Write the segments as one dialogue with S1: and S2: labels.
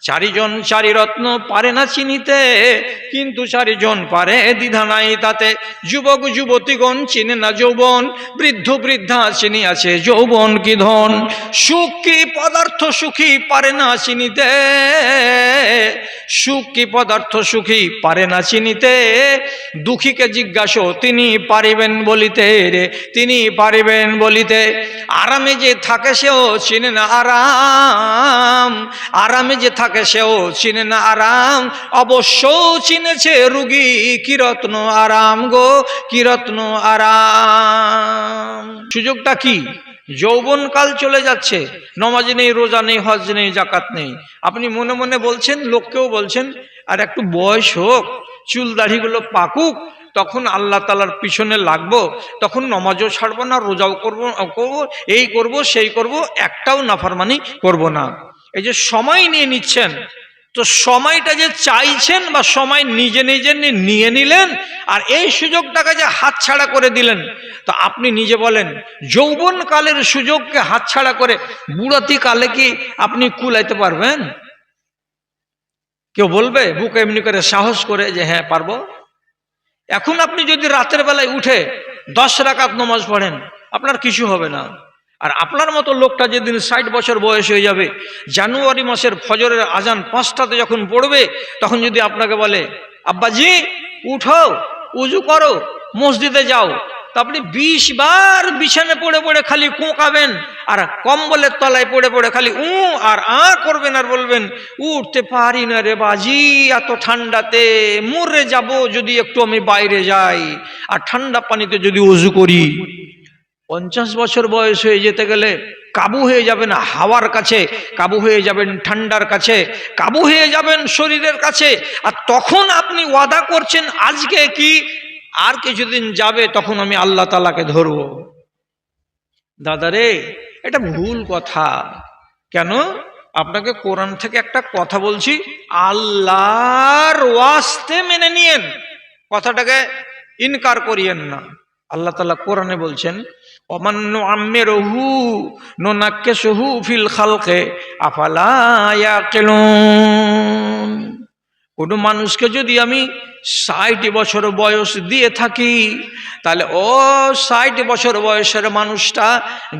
S1: চারিজন চারি রত্ন পারে না চিনিতে, কিন্তু চারিজন পারে দ্বিধা নাই তাতে। যুবক যুবতীগণ চিনে না যৌবন, বৃদ্ধ বৃদ্ধা চিনিয়াছে যৌবন কি ধন। সুখ কি পদার্থ সুখী পারে না চিনিতে, সুখ কি পদার্থ সুখী পারে না চিনিতে। দুঃখীকে জিজ্ঞাসো তিনি পারিবেন বলিতে রে, তিনি পারিবেন বলিতে। আরামে যে থাকে সেও চিনে না আরাম, আরামে যে থাকে সেও চিনে না আরাম। অবশ্য চিনেছে রুগী কি রত্ন আরাম গো, কি রত্ন আরাম। সুযোগটা কি? যৌবনকাল চলে যাচ্ছে, নমাজ নেই, রোজা নেই, হজ নেই, জাকাত নেই। আপনি মনে মনে বলছেন, লোককেও বলছেন, আর একটু বয়স হোক, চুল দাড়িগুলো পাকুক, তখন আল্লাহ তাআলার পিছনে লাগবো, তখন নমাজও ছাড়বো না, রোজাও করবো, এই করব সেই করব, একটাও নাফরমানি করব না। এই যে সময় নিয়ে নিচ্ছেন, তো সময়টা যে চাইছেন বা সময় নিজে নিজে নিয়ে নিলেন, আর এই সুযোগটাকে যে হাতছাড়া করে দিলেন, তো আপনি নিজে বলেন, যৌবন কালের সুযোগকে হাতছাড়া করে বুড়াতি কালে কি আপনি কুলাইতে পারবেন? কেউ বলবে বুকে এমনি করে সাহস করে যে হ্যাঁ পারবো? এখন আপনি যদি রাতের বেলায় উঠে 10 রাকাত নামাজ পড়েন, আপনার কিছু হবে না। আর আপনার মতো লোকটা যেদিন 60 বছর বয়স হয়ে যাবে, জানুয়ারি মাসের ফজরের আজান 5টাতে যখন পড়বে, তখন যদি আপনাকে বলে আব্বাজি উঠো, উজু করো, মসজিদে যাও, তো আপনি 20 বার বিছানে পড়ে পড়ে খালি কোঁকাবেন, আর কম্বলের তলায় পড়ে পড়ে খালি আর করবেন, আর বলবেন উঠতে পারি না রে বাজি, এত ঠান্ডাতে মরে যাব যদি একটু আমি বাইরে যাই, আর ঠান্ডা পানিতে যদি উজু করি। 50 বছর বয়স হয়ে যেতে গেলে কাবু হয়ে যাবেন হাওয়ার কাছে, কাবু হয়ে যাবেন ঠান্ডার কাছে, কাবু হয়ে যাবেন শরীরের কাছে। আর তখন আপনি ওয়াদা করছেন আজকে কি আর কিছুদিন যাবে তখন আমি আল্লাহ তাআলাকে ধরব। দাদারে, এটা ভুল কথা। কেন? আপনাকে কোরআন থেকে একটা কথা বলছি, আল্লাহর ওয়াস্তে মেনে নিয়েন, কথাটাকে ইনকার করিয়েন না। আল্লাহ তাআলা কোরআনে বলছেন ওমান নুআম্মিরুহু নুনাক্কিসুহু ফিল খালকে আফালা ইয়াকিলুন। কোনো মানুষকে যদি আমি 60 বছর বয়স দিয়ে থাকি, তাহলে ও 60 বছর বয়সের মানুষটা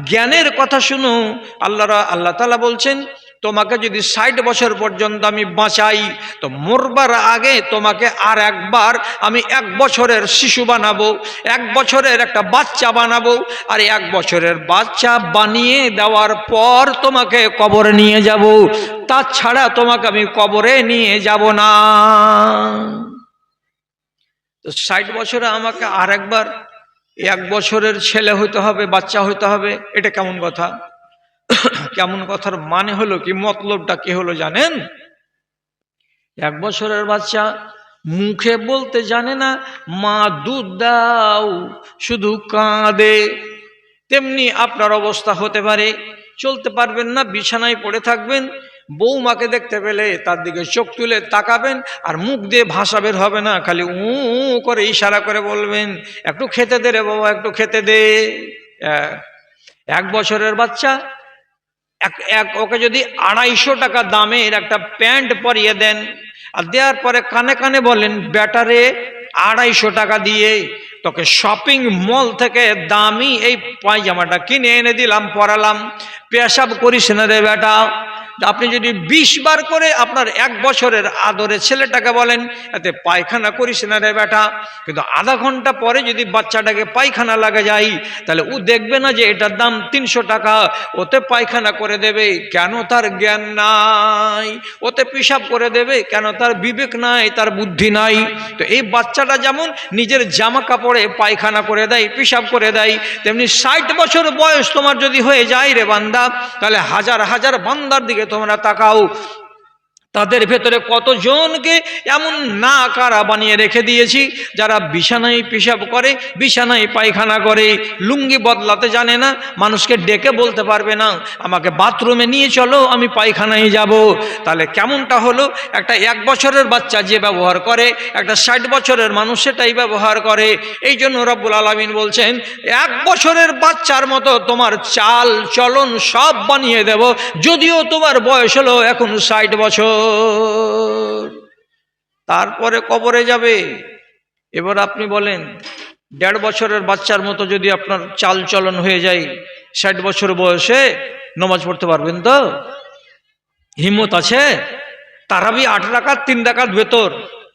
S1: জ্ঞানের কথা শুনো। আল্লাহ তাআলা বলছেন তোমাকে যদি 60 বছর পর্যন্ত আমি বাঁচাই, তো মরবার আগে তোমাকে আর একবার আমি 1 বছরের শিশু বানাবো, 1 বছরের একটা বাচ্চা বানাবো, আর 1 বছরের বাচ্চা বানিয়ে দেওয়ার পর তোমাকে কবরে নিয়ে যাব, তাছাড়া তোমাকে আমি কবরে নিয়ে যাব না। তো 60 বছরে আমাকে আর একবার 1 বছরের ছেলে হইতে হবে, বাচ্চা হইতে হবে, এটা কেমন কথা? কেমন কথার মানে হলো কি, মতলবটা কি হলো জানেন? 1 বছরের বাচ্চা মুখে বলতে জানে না মা দুধ দাও, শুধু কাঁদে। তেমনি আপনার অবস্থা হতে পারে, চলতে পারবেন না, বিছানায় পড়ে থাকবেন, বৌমাকে দেখতে পেলে তার দিকে চোখ তুলে তাকাবেন, আর মুখ দিয়ে ভাষা বের হবে না, খালি করে ইশারা করে বলবেন একটু খেতে দে রে বাবা, একটু খেতে দে। 1 বছরের বাচ্চা ওকে যদি 250 টাকা দামের একটা প্যান্ট পরিয়ে দেন, আর দেওয়ার পরে কানে কানে বলেন বেটারে 250 টাকা দিয়ে তোকে শপিং মল থেকে দামি এই পায়জামাটা কিনে এনে দিলাম, পরালাম, পেশাব করিস না রে বেটা। আপনি যদি 20 বার করে আপনার 1 বছরের আদরে ছেলেটাকে বলেন এতে পায়খানা করিস না রে বেটা, কিন্তু আধা ঘন্টা পরে যদি বাচ্চাটাকে পায়খানা লাগা যায়, তাহলে ও দেখবে না যে এটার দাম 300 টাকা, ওতে পায়খানা করে দেবে, কেন? তার জ্ঞান নাই। ওতে পেশাব করে দেবে, কেন? তার বিবেক নাই, তার বুদ্ধি নাই। তো এই বাচ্চাটা যেমন নিজের জামা কাপড়ে পায়খানা করে দেয়, পেশাব করে দেয়, তেমনি 60 বছর বয়স তোমার যদি হয়ে যায় রে বান্দা, তাহলে হাজার হাজার বান্দার দিকে তোমরা তাকাও, তাদের ভেতরে কতজনকে এমন না কারা বানিয়ে রেখে দিয়েছি যারা বিছানায় পেশাব করে, বিছানায় পায়খানা করে, লুঙ্গি বদলাতে জানে না, মানুষকে ডেকে বলতে পারবে না আমাকে বাথরুমে নিয়ে চলো আমি পায়খানায় যাব। তাহলে কেমনটা হলো? একটা 1 বছরের বাচ্চা যে ব্যবহার করে, একটা 60 বছরের মানুষ সেটাই ব্যবহার করে। এই জন্য রব্বুল আলামিন বলছেন 1 বছরের বাচ্চার মতো তোমার চাল চলন সব বানিয়ে দেব, যদিও তোমার বয়স হলো এখন 60 বছর। তারপরে কবরে যাবে। এবার আপনি বলেন 1.5 বছরের বাচ্চার মতো যদি আপনার চাল চলন হয়ে যায়, 60 বছর বয়সে নামাজ পড়তে পারবেন তো? হিম্মত আছে? তারাবি 8 রাকাত 3 রাকাত ভেতর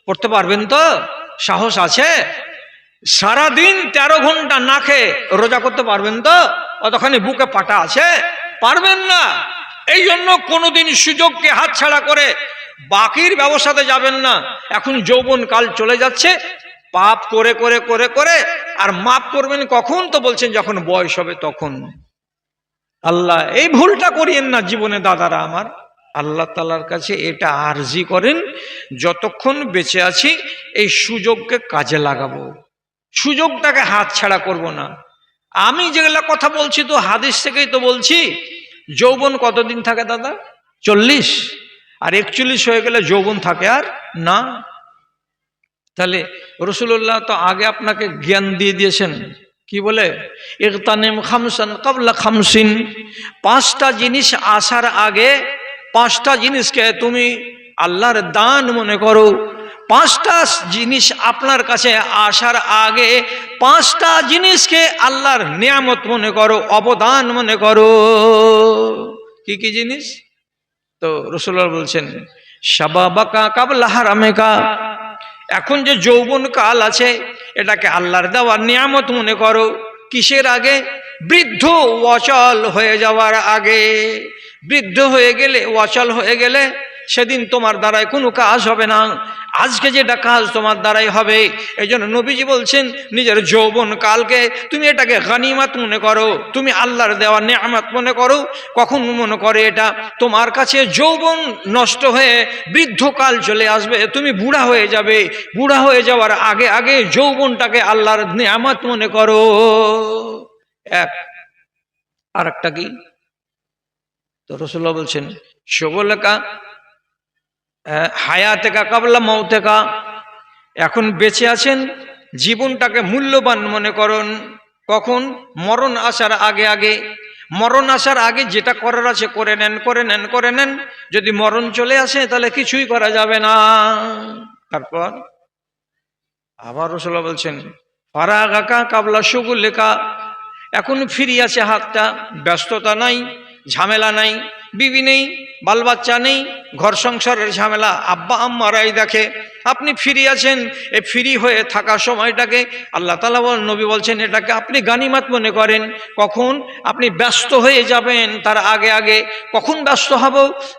S1: পড়তে পারবেন তো? সাহস আছে? সারাদিন 13 ঘন্টা না খেয়ে রোজা করতে পারবেন তো? অতখানি বুকে পাটা আছে? পারবেন না। এই জন্য কোনোদিন সুযোগকে হাতছাড়া করে বাকির ব্যবসাতে যাবেন না। এখন যৌবন কাল চলে যাচ্ছে, পাপ করে করে করে করে আর মাপ করবেন কখন? তো বলছেন যখন বয়স হবে তখন। আল্লাহ এই ভুলটা করিয়েন না জীবনে দাদারা আমার। আল্লাহ তাআলার কাছে এটা আরজি করেন, যতক্ষণ বেঁচে আছি এই সুযোগকে কাজে লাগাবো, সুযোগটাকে হাতছাড়া করব না। আমি যেগুলা কথা বলছি তো হাদিস থেকেই তো বলছি। যৌবন কতদিন থাকে দাদা? 40। আর 41 হয়ে গেলে যৌবন থাকে আর না। তাহলে রাসূলুল্লাহ তো আগে আপনাকে জ্ঞান দিয়ে দিয়েছেন, কি বলে? ইগতানিম খামসান ক্বাবলা খামসিন। 5টা জিনিস আসার আগে 5টা জিনিসকে তুমি আল্লাহর দান মনে করো। 5টা জিনিস আপনার কাছে আসার আগে 5টা জিনিসকে আল্লাহর নিয়ামত মনে করো, অবদান মনে করো। কি কি জিনিস? তো রাসূলুল্লাহ বলছেন শাবাবাকা ক্বাবলা হারামেকা। এখন যে যৌবন কাল আছে এটাকে আল্লাহর দেওয়া নিয়ামত মনে করো। কিসের আগে? বৃদ্ধ অচল হয়ে যাওয়ার আগে। বৃদ্ধ হয়ে গেলে, অচল হয়ে গেলে সেদিন তোমার দ্বারাই কোনো কাজ হবে না। আজকে যেটা কাজ তোমার দ্বারাই হবে। এই জন্য নবীজি বলছেন নিজের যৌবন কালকে তুমি এটাকে গনিমত মনে করো, তুমি আল্লাহর দেওয়া নিয়ামত মনে করো। কখন মনে করে এটা? তোমার কাছে যৌবন নষ্ট হয়ে বৃদ্ধকাল চলে আসবে, তুমি বুড়া হয়ে যাবে। বুড়া হয়ে যাওয়ার আগে আগে যৌবনটাকে আল্লাহর নিয়ামত মনে করো। এক। আর একটা কি? তো রাসূলুল্লাহ বলছেন শগলকা হায়াতেকা ক্বাবলা মাউতেকা। এখন বেঁচে আছেন, জীবনটাকে মূল্যবান মনে করুন। কখন? মরণ আসার আগে আগে। মরণ আসার আগে যেটা করার আছে করে নেন, করে নেন, করে নেন। যদি মরণ চলে আসে তাহলে কিছুই করা যাবে না। তারপর আবার রাসূলুল্লাহ বলছেন ফারাগাকা ক্বাবলা শুগুলিকা। এখন ফ্রি আছে হাতটা, ব্যস্ততা নাই, ঝামেলা নাই, বিবি নেই, বাল বাচ্চা নেই, ঘর সংসারের ঝামেলা আব্বা আম্মারাই দেখে। আপনি ফ্রি আছেন, এই ফ্রি হয়ে থাকা সময়টাকে আল্লাহ তাআলা নবী বলছেন এটাকে আপনি গানিমাত মনে করেন। কখন? আপনি ব্যস্ত হয়ে যাবেন তার আগে আগে। কখন ব্যস্ত হব?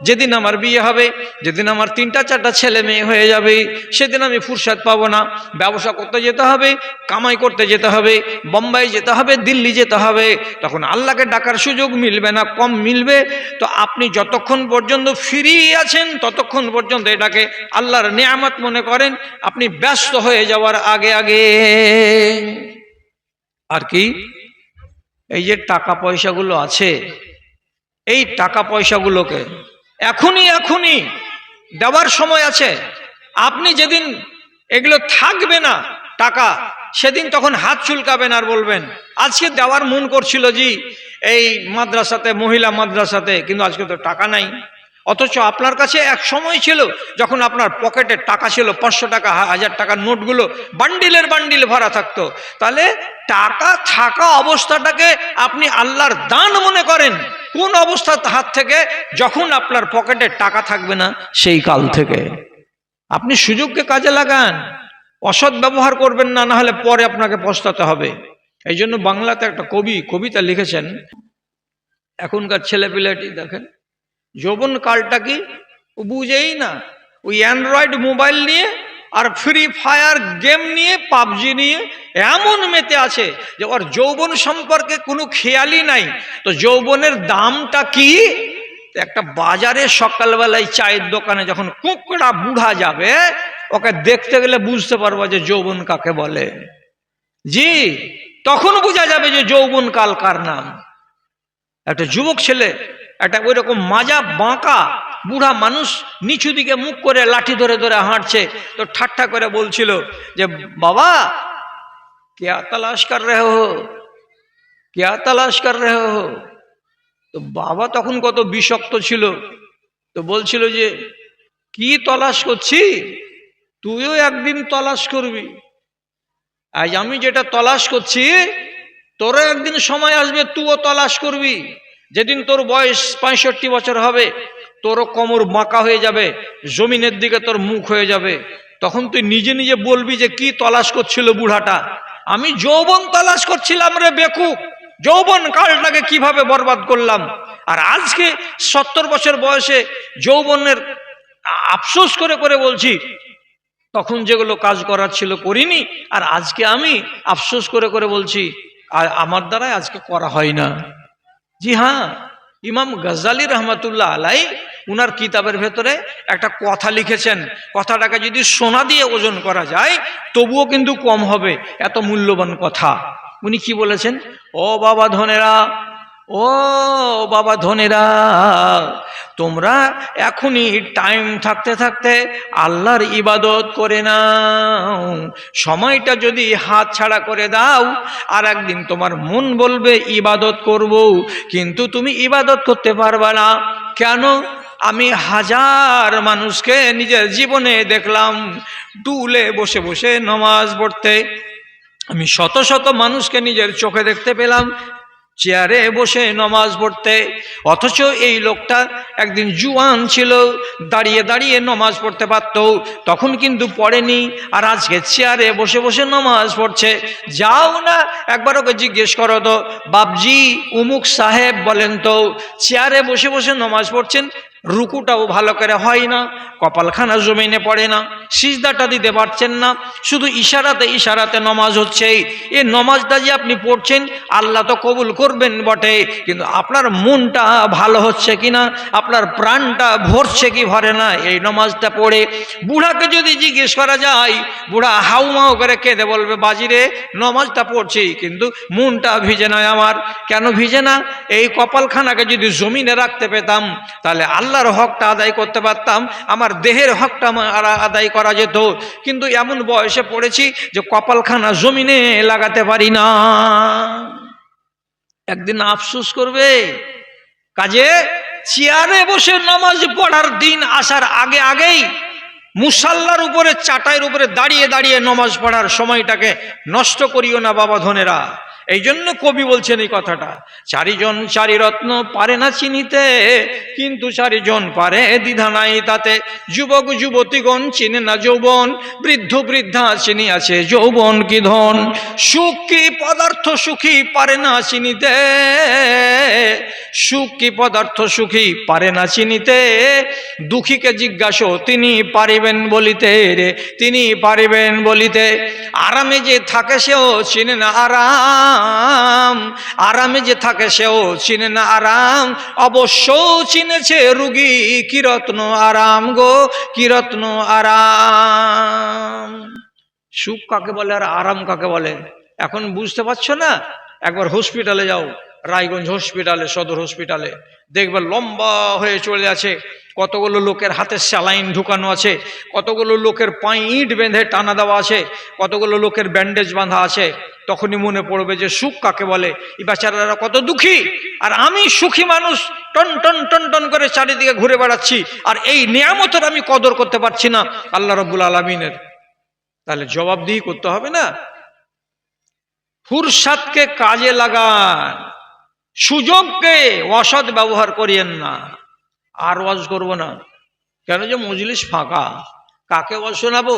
S1: যেদিন আমার বিয়ে হবে, যেদিন আমার 3টা 4টা ছেলে মেয়ে হয়ে যাবে, সেদিন আমি ফুরসত পাবো না। ব্যবসা করতে যেতে হবে, কামাই করতে যেতে হবে, বোম্বাই যেতে হবে, দিল্লি যেতে হবে। তখন আল্লাহকে ডাকার সুযোগ মিলবে না, কম মিলবে। তো আপনি যতক্ষণ পর্যন্ত ফ্রি আছেন ততক্ষণ পর্যন্ত এটাকে আল্লাহর নিয়ামত মনে করেন, আপনি ব্যস্ত হয়ে যাওয়ার আগে আগে। আর কি? এই যে টাকা পয়সাগুলো আছে, এই টাকা পয়সাগুলোকে এখনই এখনই দেওয়ার সময় আছে। আপনি যেদিন এগুলো থাকবে না টাকা, সেদিন তখন হাত চুলকাবেন আর বলবেন আজকে দেওয়ার মন করছিল জি এই মাদ্রাসাতে, মহিলা মাদ্রাসাতে, কিন্তু আজকে তো টাকা নাই। অথচ আপনার কাছে এক সময় ছিল যখন আপনার পকেটে টাকা ছিল, 500 টাকা 1000 টাকার নোটগুলো বান্ডিলের বান্ডিল ভরা থাকতো। তাহলে টাকা থাকা অবস্থাটাকে আপনি আল্লাহর দান মনে করেন কোন অবস্থা হাত থেকে? যখন আপনার পকেটে টাকা থাকবে না সেই কাল থেকে। আপনি সুযোগকে কাজে লাগান, অসৎ ব্যবহার করবেন না, না হলে পরে আপনাকে পস্তাতে হবে। এই জন্য বাংলাতে একটা কবি কবিতা লিখেছেন, এখনকার ছেলেপিলাটি দেখেন যৌবন কালটা কি বুঝেই না। ওই অ্যান্ড্রয়েড মোবাইল নিয়ে আর ফ্রি ফায়ার গেম নিয়ে, পাবজি নিয়ে এমন মেতে আছে যে ওর যৌবন সম্পর্কে কোনো খেয়ালই নাই। তো যৌবনের দামটা কি? একটা বাজারে সকালবেলায় চায়ের দোকানে যখন কুকড়া বুড়া যাবে, ওকে দেখতে গেলে বুঝতে পারবো যে যৌবন কাকে বলে। জি, তখন বোঝা যাবে যে যৌবন কাল কার নাম। একটা যুবক ছেলে, একটা ওই রকম মাজা বাঁকা বুড়া মানুষ নিচু দিকে মুখ করে লাঠি ধরে ধরে হাঁটছে। তো ঠাট্টা করে বলছিল যে বাবা क्या तलाश कर रहे हो, क्या तलाश कर रहे हो। তো বাবা তখন কত বিষাক্ত ছিল, তো বলছিল যে কি তলাশ করছি? তুইও একদিন তলাশ করবি। আজ আমি যেটা তলাশ করছি, তোরও একদিন সময় আসবে তুইও তলাশ করবি। যেদিন তোর বয়স 65 বছর হবে, তোরও কোমর বাঁকা হয়ে যাবে, জমিনের দিকে তোর মুখ হয়ে যাবে, তখন তুই নিজে নিজে বলবি যে কি তলাশ করছিল বুড়াটা? আমি যৌবন তলাশ করছিলাম রে বেকুব, যৌবন কালটাকে কিভাবে বরবাদ করলাম। আর আজকে 70 বছর বয়সে যৌবনের আফসোস করে করে বলছি, তখন যেগুলো কাজ করার ছিল করিনি, আর আজকে আমি আফসোস করে করে বলছি আর আমার দ্বারাই আজকে করা হয় না। জি হ্যাঁ, ইমাম গজালি রহমতুল্লাহ আলাই উনার কিতাবের ভেতরে একটা কথা লিখেছেন, কথাটাকে যদি সোনা দিয়ে ওজন করা যায় তবুও কিন্তু কম হবে, এত মূল্যবান কথা। উনি কি বলেছেন? ও বাবা ধনেরা, ও বাবা ধনেরা, তোমরা এখনই টাইম থাকতে থাকতে আল্লাহর ইবাদত করে নাও। সময়টা যদি হাত ছাড়া করে দাও, আর একদিন তোমার মন বলবে ইবাদত করব, কিন্তু তুমি ইবাদত করতে পারবে না। কেন? আমি হাজার মানুষকে নিজের জীবনে দেখলাম টুলে বসে বসে নামাজ পড়তে। আমি শত শত মানুষকে নিজের চোখে দেখতে পেলাম চেয়ারে বসে নামাজ পড়তে। অথচ এই লোকটা একদিন জুয়ান ছিল, দাঁড়িয়ে দাঁড়িয়ে নামাজ পড়তে পারত, তখন কিন্তু পড়েনি, আর আজকে চেয়ারে বসে বসে নামাজ পড়ছে। যাও না একবার ওকে জিজ্ঞেস করো তো, বাবজি উমুক সাহেব বলেন তো, চেয়ারে বসে বসে নামাজ পড়ছেন, রুকুটাও ভালো করে হয় না, কপালখানা জমিনে পড়ে না, সিজদাটা দিতে পারছেন না, শুধু ইশারাতে ইশারাতে নমাজ হচ্ছে। এই নমাজটা যে আপনি পড়ছেন আল্লাহ তো কবুল করবেন বটে, কিন্তু আপনার মনটা ভালো হচ্ছে কিনা, আপনার প্রাণটা ভরছে কি ভরে না এই নমাজটা পড়ে? বুড়াকে যদি জিজ্ঞেস করা যায়, বুড়া হাউমাউ করে কেঁদে বলবে, বাজিরে নমাজটা পড়ছি কিন্তু মনটা ভিজে নয় আমার। কেন ভিজে না? এই কপালখানাকে যদি জমিনে রাখতে পেতাম তাহলে আল্লাহর হকটা আদায় করতে পারতাম, আমার দেহের হকটা আদায় করা যেত। কিন্তু এমন বয়সে পড়েছি যে কপালখানা জমিনে লাগাতে পারি না। একদিন আফসোস করবে। কাজে চেয়ারে বসে নামাজ পড়ার দিন আসার আগে আগেই মুসাল্লার উপরে, চাটাইয়ের উপরে দাঁড়িয়ে দাঁড়িয়ে নামাজ পড়ার সময়টাকে নষ্ট করিও না বাবা ধনেরা। এই জন্য কবি বলছেন এই কথাটা, চারিজন চারি রত্ন পারে না চিনিতে, কিন্তু চারিজন পারে দ্বিধা নাই তাতে। যুবক যুবতীগণ চিনে না যৌবন, বৃদ্ধ বৃদ্ধা চিনিয়াছে যৌবন কি ধন। সুখ কি পদার্থ সুখী পারে না চিনিতে, সুখ কি পদার্থ সুখী পারে না চিনিতে, দুঃখীকে জিজ্ঞাসো তিনি পারিবেন বলিতে রে, তিনি পারিবেন বলিতে। আরামে যে থাকে সেও চিনে না আরাম, আরামে যে থাকে সেও চিনে না আরাম, অবশ্য চিনেছে রুগী কি রত্ন আরাম গো, কি রত্ন আরাম। সুখ কাকে বলে আর আরাম কাকে বলে এখন বুঝতে পারছো না? একবার হসপিটালে যাও, রায়গঞ্জ হসপিটালে, সদর হসপিটালে, দেখবে লম্বা হয়ে চলে আছে, কতগুলো লোকের হাতে স্যালাইন ঢুকানো আছে, কতগুলো লোকের পায়ে ইট বেঁধে টানা দেওয়া আছে, কতগুলো লোকের ব্যান্ডেজ বাঁধা আছে। তখনই মনে পড়বে যে সুখ কাকে বলে, এই বেচারারা কত দুঃখী, আর আমি সুখী মানুষ টন টন টন টন করে চারিদিকে ঘুরে বেড়াচ্ছি, আর এই নিয়ামতের আমি কদর করতে পারছি না আল্লাহ রাব্বুল আলামিনের। তাহলে জবাবদিহি করতে হবে না? ফুরসাদকে কাজে লাগান, সুযোগকে অসৎ ব্যবহার করিয়েন না। আর ওয়াজ করবো না, কেন যে মজলিস ফাঁকা, কাকে ওয়াজ শোনাবো?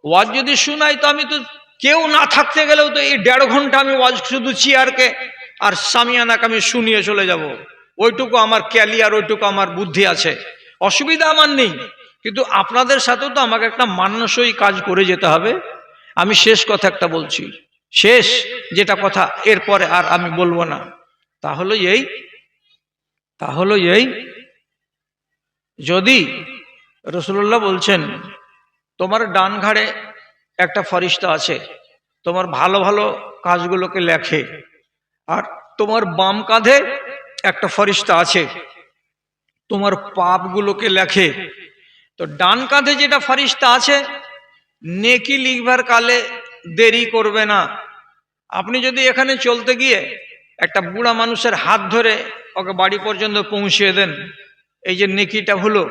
S1: ওয়াজ যদি শোনাই তো আমি তো, কেউ না থাকতে গেলেও তো এই 1.5 ঘন্টা আমি ওয়াজ শুধু চেয়ারকে আর সামিয়ানাকে আমি শুনিয়ে চলে যাব। ওইটুকু আমার ক্যালিয়ার, ওইটুকু আমার বুদ্ধি আছে, অসুবিধা আমার নেই। কিন্তু আপনাদের সাথেও তো আমাকে একটা মানানসই কাজ করে যেতে হবে। আমি শেষ কথা একটা বলছি, শেষ যেটা কথা, এরপরে আর আমি বলবো না। তাহলে এই যদি রাসূলুল্লাহ বলছেন তোমার ডান ঘাড়ে একটা ফেরেশতা আছে, তোমার ভালো ভালো কাজগুলোকে লেখে, আর তোমার বাম কাঁধে একটা ফেরেশতা আছে তোমার পাপগুলোকে লেখে। তো ডান কাঁধে যেটা ফেরেশতা আছে নেকি লিখবার কালে দেরি করবে না। আপনি যদি এখানে চলতে গিয়ে একটা বুড়া মানুষের হাত ধরে ওকে বাড়ি পর্যন্ত পৌঁছিয়ে দেন, এই যে নেকিটা হলো,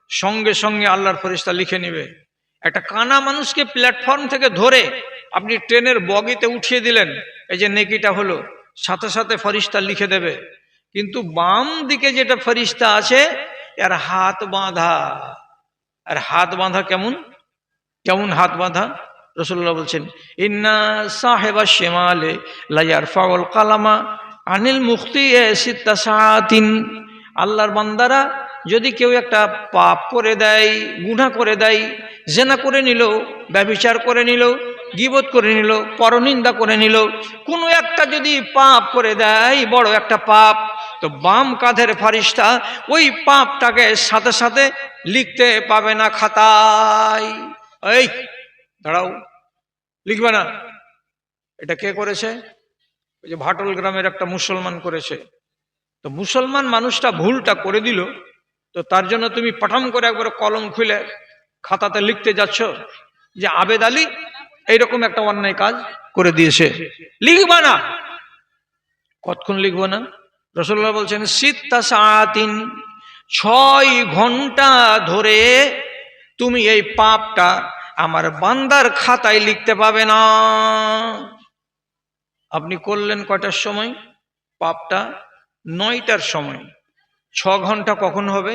S1: সঙ্গে সঙ্গে আল্লাহর ফেরেশতা লিখে নেবে। একটা কানা মানুষকে প্ল্যাটফর্ম থেকে ধরে আপনি ট্রেনের বগিতে উঠিয়ে দিলেন, এই যে নেকিটা হলো, সাথে সাথে ফেরেশতা লিখে দেবে। কিন্তু বাম দিকে যেটা ফেরেশতা আছে এর হাত বাঁধা। আর হাত বাঁধা কেমন কেমন হাত বাঁধা? রাসূলুল্লাহ বলছেন, ইন্না সাহেবা শিমালে লা ইয়ারফাউল কালামা আনিল মুখতিয়ে সিত্তা সাআতিন। আল্লাহর বান্দারা যদি কেউ একটা পাপ করে দেয়, গুনাহ করে দেয়, জেনা করে নিল, ব্যভিচার করে নিল, গীবত করে নিল, পরনিন্দা করে নিল, কোনো একটা যদি পাপ করে দেয়, বড় একটা পাপ, তো বাম কাঁধের ফেরেশতা ওই পাপটাকে সাথে সাথে লিখতে পাবে না খাতায়। এই দাঁড়াও, লিখবে না। এটা কে করেছে? ওই যে ভাটল গ্রামের একটা মুসলমান করেছে। তো মুসলমান মানুষটা ভুলটা করে দিল, তো তার জন্য তুমি পাঠাম করে একবার কলম খুলে খাতাতে লিখতে যাচ্ছ যে আবেদ আলী এইরকম একটা অন্যায় কাজ করে দিয়েছে। লিখবা না। কতক্ষণ লিখবো না? রাসূলুল্লাহ বলছেন সিত্তা সাআতিন, 6 ঘন্টা ধরে তুমি এই পাপটা আমার বান্দার খাতায় লিখতে পাবে না। আপনি করলেন কয়টার সময় পাপটা? 9টার সময়। 6 ঘন্টা কখন হবে?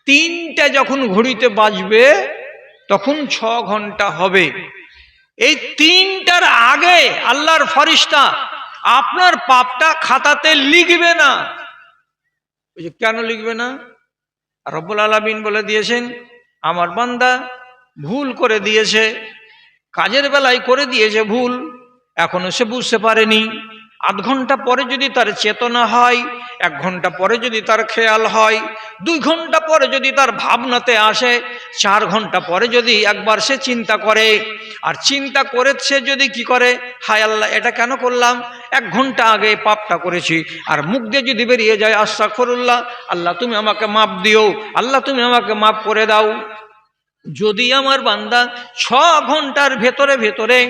S1: 3টা যখন ঘড়িতে বাজবে তখন 6 ঘন্টা হবে। এই 3টার আগে আল্লাহর ফেরেশতা আপনার পাপটা খাতাতে লিখবে না। ওই যে কেন লিখবে না? রব্বুল আলামিন বলে দিয়েছেন, আমার বান্দা ভুল করে দিয়েছে, কাজের বেলায় করে দিয়েছে ভুল, এখনো সে বুঝতে পারেনি। 8 ঘন্টা পরে যদি তার চেতনা হয়, 1 ঘন্টা পরে যদি তার খেয়াল হয়, 2 ঘন্টা পরে যদি তার ভাবনাতে আসে, 4 ঘন্টা পরে যদি একবার সে চিন্তা করে, আর চিন্তা করে সে যদি কি করে, হায় আল্লাহ এটা কেন করলাম, 1 ঘন্টা আগে পাপটা করেছি, আর মুখ দিয়ে যদি বেরিয়ে যায় আস্তাগফিরুল্লাহ, আল্লাহ তুমি আমাকে মাফ দিও, আল্লাহ তুমি আমাকে মাফ করে দাও। যদি আমার বান্দা 6 ঘন্টার ভেতরে ভেতরে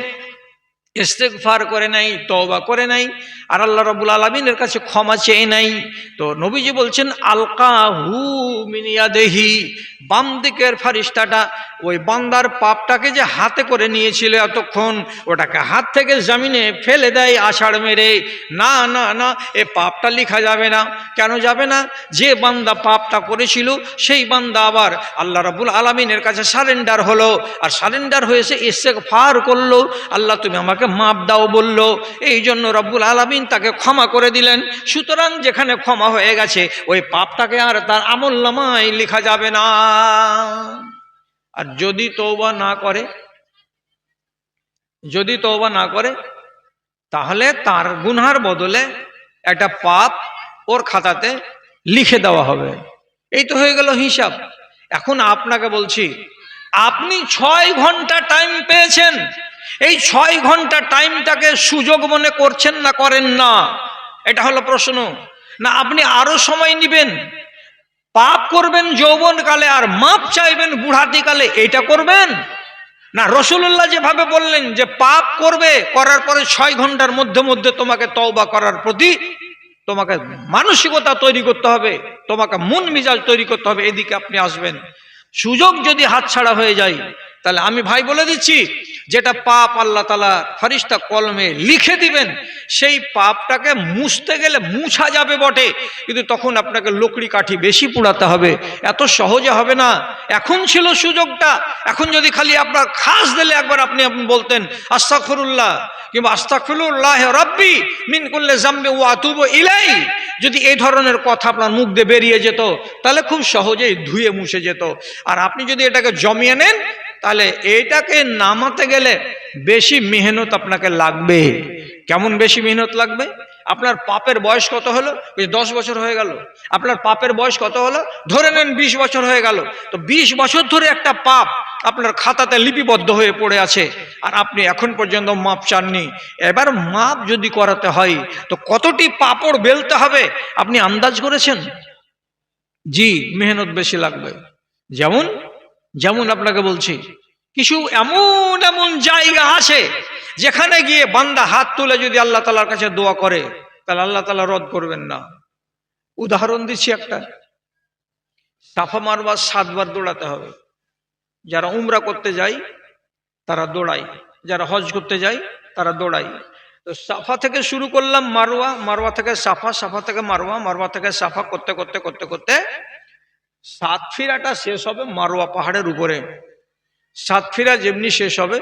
S1: ইস্তেগফার করে নাই, তওবা করে নাই, আর আল্লাহ রাব্বুল আলামিনের কাছে ক্ষমা চেয়ে নাই, তো নবীজি বলছেন আলকাহু মিন ইয়াদিহি, বাম দিকের ফেরেশতাটা ওই বান্দার পাপটাকে যে হাতে করে নিয়েছিল এতক্ষণ, ওটাকে হাত থেকে জমিনে ফেলে দেয় আছাড় মেরে। না না না, এ পাপটা লেখা যাবে না। কেন যাবে না? যে বান্দা পাপটা করেছিল সেই বান্দা আবার আল্লাহ রাব্বুল আলামিনের কাছে সারেন্ডার হলো, আর সারেন্ডার হয়েছে ইস্তেগফার করলো, আল্লাহ তুমি আমাকে মাপ দাও বললো, এই জন্য রব্বুল আলামিন তাকে ক্ষমা করে দিলেন। সুতরাং যেখানে ক্ষমা হয়ে গেছে ওই পাপটাকে আর তার আমলনামায় লেখা যাবে না। আর যদি তওবা না করে, যদি তওবা না করে, তাহলে তার গুনহার বদলে একটা পাপ ওর খাতাতে লিখে দেওয়া হবে। এই তো হয়ে গেল হিসাব। এখন আপনাকে বলছি, আপনি 6 ঘন্টা টাইম পেয়েছেন, এই 6 ঘন্টা টাইমটাকে সুযোগ মনে করছেন না করেন না? এটা হলো প্রশ্ন। না আপনি আরো সময় নেবেন, পাপ করবেন যৌবনকালে আর মাপ চাইবেন বুড়াতিকালে, এটা করবেন না? রাসূলুল্লাহ যেভাবে বললেন যে পাপ করবে, করার পরে 6 ঘন্টার মধ্যে মধ্যে তোমাকে তওবা করার প্রতি তোমাকে মানসিকতা তৈরি করতে হবে, তোমাকে মন মিজাজ তৈরি করতে হবে, এদিকে আপনি আসবেন। সুযোগ যদি হাতছাড়া হয়ে যায়, তাহলে আমি ভাই বলে দিচ্ছি, যেটা পাপ আল্লাহ তাআলা ফেরেশতা কলমে লিখে দিবেন, সেই পাপটাকে মুছতে গেলে মুছা যাবে বটে, কিন্তু তখন আপনাকে লকড়ি কাঠি বেশি পোড়াতে হবে, এত সহজে হবে না। এখন ছিল সুযোগটা, এখন যদি খালি আপনার খাস দিলে একবার আপনি বলতেন আস্তাগফিরুল্লাহ কিংবা আস্তাগফিরুল্লাহ রাব্বি মিন কুল্লি যামবি ওয়া আতুবু ইলাইহি, যদি এই ধরনের কথা আপনার মুখ দিয়ে বেরিয়ে যেত, তাহলে খুব সহজেই ধুয়ে মুছে যেত। আর আপনি যদি এটাকে জমিয়ে নেন, তাহলে এটাকে নামাতে গেলে বেশি মেহনত আপনাকে লাগবে। কেমন বেশি মেহনত লাগবে? আপনার পাপের বয়স কত হলো? 10 বছর হয়ে গেল। আপনার পাপের বয়স কত হলো? ধরে নেন 20 বছর হয়ে গেল। তো 20 বছর ধরে একটা পাপ আপনার খাতাতে লিপিবদ্ধ হয়ে পড়ে আছে, আর আপনি এখন পর্যন্ত মাপ চাননি। এবার মাপ যদি করাতে হয় তো কতটি পাপড় বেলতে হবে আপনি আন্দাজ করেছেন? জি, মেহনত বেশি লাগবে। যেমন যেমন আপনাকে বলছি, কিছু এমন এমন জায়গা আছে যেখানে গিয়ে বান্দা হাত তুলে যদি আল্লাহ তাআলার কাছে দোয়া করে, তাহলে আল্লাহ তাআলা রদ করবেন না। উদাহরণ দিচ্ছি একটা। সাফা মারওয়া 7 বার দৌড়াতে হবে। যারা উমরা করতে যায় তারা দৌড়ায়, যারা হজ করতে যায় তারা দৌড়ায়। তো সাফা থেকে শুরু করলাম মারওয়া, মারওয়া থেকে সাফা, সাফা থেকে মারওয়া, মারওয়া থেকে সাফা করতে করতে করতে করতে সাতফিরাটা শেষ হবে মারওয়া পাহাড়ের উপরে। সাতফিরা যেমনি শেষ হবে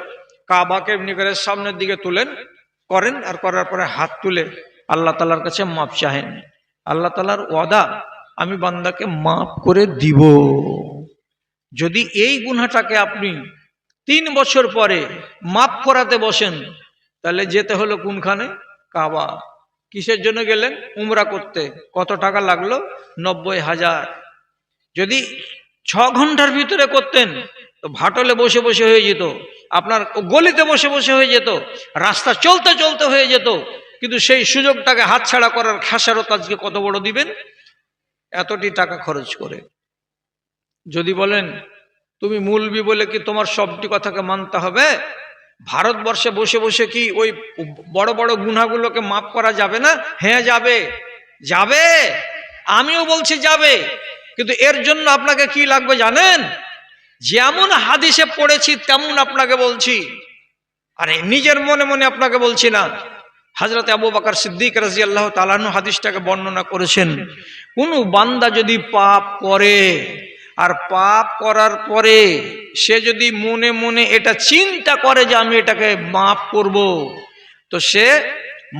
S1: কাবাকে এমনি করে সামনের দিকে তুলেন করেন, আর করার পরে হাত তুলে আল্লাহ তাআলার কাছে মাপ চাহেন। আল্লাহ তাআলার ওয়াদা, আমি বান্দাকে মাফ করে দিব। যদি এই গুনাহটাকে আপনি 3 বছর পরে মাফ করাতে বসেন, তাহলে যেতে হলো কোনখানে? কাবা। কিসের জন্য গেলেন? উমরা করতে। কত টাকা লাগলো? 90,000। যদি 6 ঘন্টার ভিতরে করতেন তো ভাটলে বসে বসে হয়ে যেত, আপনার গলিতে বসে বসে হয়ে যেত, রাস্তা চলতে চলতে হয়ে যেত। কিন্তু সেই সুযোগটাকে হাতছাড়া করার খেসারত আজকে কত বড় দিবেন? এতটি টাকা খরচ করে। যদি বলেন তুমি মৌলবি বলে কি তোমার সবটি কথাকে মানতে হবে? ভারতবর্ষে বসে বসে কি ওই বড় বড় গুনাহগুলোকে মাফ করা যাবে না? হ্যাঁ যাবে, যাবে, আমিও বলছি যাবে। কিন্তু এর জন্য আপনাকে কি লাগবে জানেন? যেমন হাদিসে পড়েছি তেমন আপনাকে বলছি, আরে নিজের মনে মনে আপনাকে বলছি না। হযরত আবু বকর সিদ্দিক রাদিয়াল্লাহু তাআলা আনহু হাদিসটাকে বর্ণনা করেছেন, কোন বান্দা যদি পাপ করে আর পাপ করার পরে সে যদি মনে মনে এটা চিন্তা করে যে আমি এটাকে মাফ করব, তো সে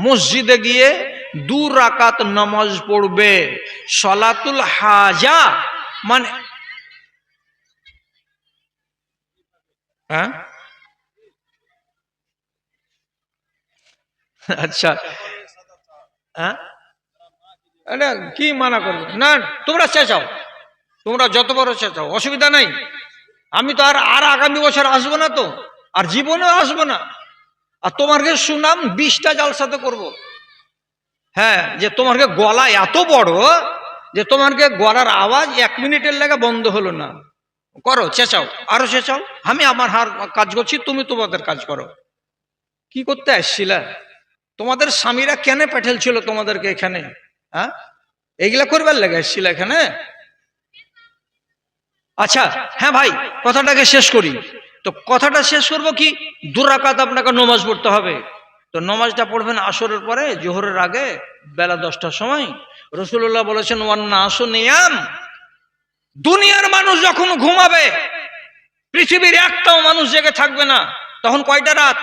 S1: মসজিদে গিয়ে 2 রাকাত নামাজ পড়বে। সলাতুল হাজা মানে হ্যাঁ, আচ্ছা, হ্যাঁ, এটা কি মানা করবে না? তোমরা চেঁচাও, তোমরা যত বড় চেঁচাও, অসুবিধা নাই। আমি তো আর আগামী বছর আসবো না, তো আর জীবনেও আসবো না। আর তোমাকে সুনাম 20টা জালসাতে করব। হ্যাঁ, যে তোমাকে গলা এত বড় যে তোমাকে গলার আওয়াজ 1 মিনিটের লেগে বন্ধ হলো না। করো, চেঁচাও, আরো চেঁচাও। আমি আমার কাজ করছি, তুমি তোমাদের কাজ করো। কি করতে আসছিলা? তোমাদের স্বামীরা কেন পাঠালছিল তোমাদেরকে এখানে? হ্যাঁ, এইগুলা করবার লেগে আসছিল এখানে? আচ্ছা, হ্যাঁ ভাই, কথাটাকে শেষ করি। তো কথাটা শেষ করবো কি, 2 রাকাত আপনাকে নামাজ পড়তে হবে। তো নামাজটা পড়বেন আসরের পরে, জোহরের আগে, বেলা 10টার সময়। রাসূলুল্লাহ বলেছেন ওয়ান নাসু নিয়াম, দুনিয়ার মানুষ যখন ঘুমাবে, পৃথিবীর একটাও মানুষ জেগে থাকবে না। তখন কয়টা রাত?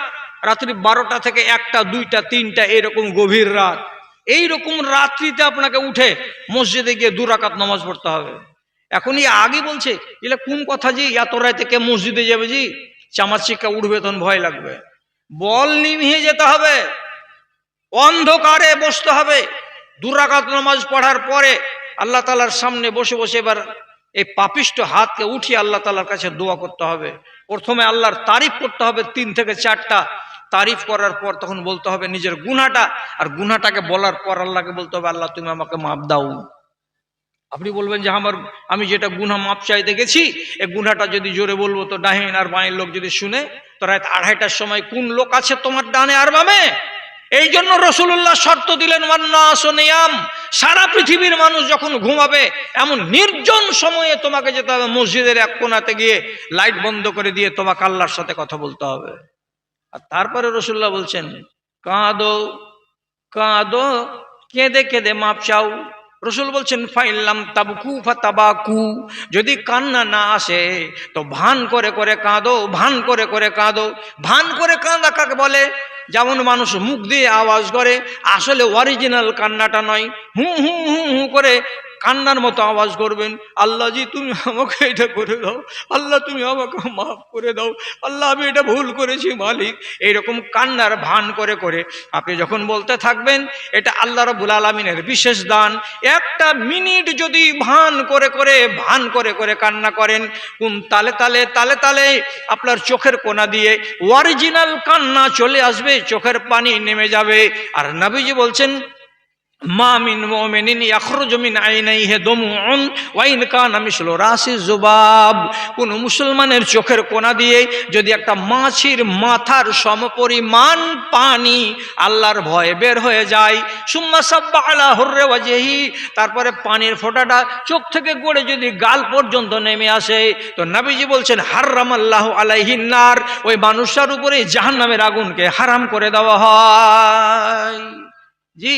S1: রাত্রি 12টা থেকে 1টা, 2টা, 3টা, এরকম গভীর রাত। এইরকম রাত্রিতে আপনাকে উঠে মসজিদে গিয়ে 2 রাকাত নামাজ পড়তে হবে। এখনই আগে বলছে এগুলা কোন কথা জি, এত রাতে কে মসজিদে যাবে জি? চামার শিক্ষা উঠবে তখন ভয় লাগবে। বল নিভিয়ে যেতে হবে, অন্ধকারে বসতে হবে। 2 রাকাত নামাজ পড়ার পরে আল্লাহ তাআলার সামনে বসে বসে এবার এই পাপিষ্ট হাতকে উঠিয়ে আল্লাহ তাআলার কাছে দোয়া করতে হবে। প্রথমে আল্লাহর তারিফ করতে হবে 3 থেকে 4টা। তারিফ করার পর তখন বলতে হবে নিজের গুনাহটা, আর গুনাহটাকে বলার পর আল্লাহকে বলতে হবে আল্লাহ তুমি আমাকে মাফ দাও। আপনি বলবেন যে আমি যেটা গুনাহ মাপ চাইতে গেছি, এই গুনাহটা যদি জোরে বলবো তো ডাহিন আর বাঁয়ের লোক যদি শুনে, তো রাত 2:30টার সময় কোন লোক আছে তোমার ডানে আর বামে? এই জন্য রাসূলুল্লাহ শর্ত দিলেন ওয়ান্নাসু নিয়াম, সারা পৃথিবীর মানুষ যখন ঘুমাবে এমন নির্জন সময়ে তোমাকে যেতে হবে মসজিদের এক কোণাতে গিয়ে লাইট বন্ধ করে দিয়ে তোমাকে আল্লাহর সাথে কথা বলতে হবে। আর তারপরে রাসূলুল্লাহ বলছেন কাঁদো, কাঁদো, কেঁদে কেঁদে মাপ চাও। রসুল বলছেন ফাইল্লাম তাবকু ফাতাবাকু, যদি কান্না না আসে তো ভান করে করে কাঁদো, ভান করে করে কাঁদো। ভান করে কাঁদা কাকে বলে? যেমন মানুষ মুখ দিয়ে আওয়াজ করে, আসলে অরিজিনাল কান্নাটা নয়, হু হু হু হু করে কান্নার মতো আওয়াজ করবেন, আল্লাহ জি তুমি আমাকে এটা করে দাও, আল্লাহ তুমি আমাকে মাফ করে দাও, আল্লাহ আমি এটা ভুল করেছি মালিক। এইরকম কান্নার ভান করে করে আপনি যখন বলতে থাকবেন, এটা আল্লাহ রাব্বুল আলামিনের বিশেষ দান। 1টা মিনিট যদি ভান করে করে কান্না করেন, কোন তালে তালে তালে তালে আপনার চোখের কোনা দিয়ে অরিজিনাল কান্না চলে আসবে, চোখের পানি নেমে যাবে। আর নবীজি বলছেন মা মিন মুমিনিন ইয়াখরুজু মিন আইনাইহি দুমুউন ওয়া ইন কানা মিসলু রাসি যুবাব। কোন মুসলমানের চোখের কোনা দিয়ে যদি একটা মাছির মাথার সমপরিমাণ পানি আল্লাহর ভয়ে বের হয়ে যায়, সুম্মা সাব্বা আলা হুররি ওয়াজহি, তারপরে পানির ফোঁটাটা চোখ থেকে গড়ে যদি গাল পর্যন্ত নেমে আসে, তো নবীজি বলছেন হারামাল্লাহু আলাইহিন নার, ওই মানুষটার উপরে জাহান্নামের আগুনকে হারাম করে দেওয়া হয়। জি,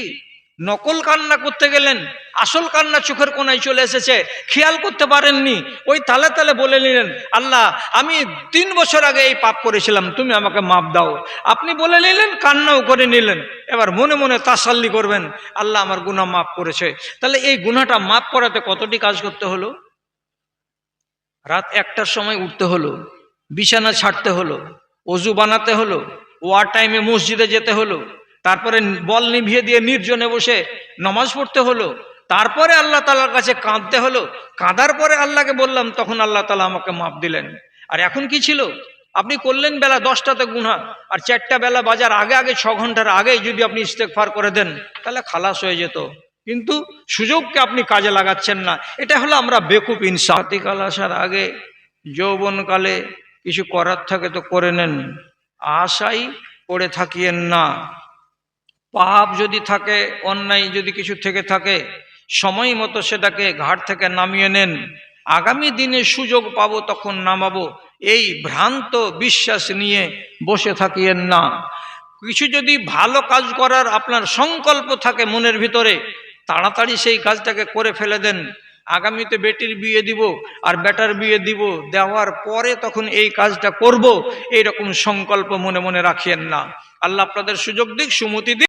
S1: নকল কান্না করতে গেলেন, আসল কান্না চোখের কোনায় চলে এসেছে, খেয়াল করতে পারেননি, ওই তালে তালে বলে নিলেন আল্লাহ আমি 3 বছর আগে এই পাপ করেছিলাম, তুমি আমাকে মাপ দাও। আপনি বলে নিলেন, কান্নাও করে নিলেন, এবার মনে মনে তাসাল্লি করবেন আল্লাহ আমার গুনাহ মাফ করেছে। তাহলে এই গুনাহটা মাফ করাতে কতটি কাজ করতে হলো? রাত 1টার সময় উঠতে হলো, বিছানা ছাড়তে হলো, অজু বানাতে হলো, ওয়ার টাইমে মসজিদে যেতে হলো, তারপরে বল নিভিয়ে দিয়ে নির্জনে বসে নামাজ পড়তে হলো, তারপরে আল্লাহ তাআলার কাছে কাঁদতে হলো, কাঁদার পরে আল্লাহকে বললাম, তখন আল্লাহ তাআলা আমাকে মাপ দিলেন। আর এখন কি ছিল? আপনি করলেন বেলা 10টাতে গুনাহ, আর 4টা বেলা বাজার আগে আগে 6 ঘন্টার আগেই যদি আপনি ইস্তেগফার করে দেন, তাহলে খালাস হয়ে যেত। কিন্তু সুযোগকে আপনি কাজে লাগাচ্ছেন না, এটা হলো আমরা বেকুব ইনসান। কাল আসার আগে যৌবনকালে কিছু করার থাকে তো করে নেন, আশাই পড়ে থাকিয়েন না। পাপ যদি থাকে, অন্যায় যদি কিছু থেকে থাকে, সময় মতো সেটাকে ঘাট থেকে নামিয়ে নেন। আগামী দিনে সুযোগ পাবো তখন নামাবো, এই ভ্রান্ত বিশ্বাস নিয়ে বসে থাকিয়েন না। কিছু যদি ভালো কাজ করার আপনার সংকল্প থাকে মনের ভিতরে, তাড়াতাড়ি সেই কাজটাকে করে ফেলে দেন। আগামীতে বেটির বিয়ে দিব আর বেটার বিয়ে দিব, দেওয়ার পরে তখন এই কাজটা করব, এইরকম সংকল্প মনে মনে রাখিয়েন না। আল্লাহ আপনাদের সুযোগ দিক, সুমতি দিক।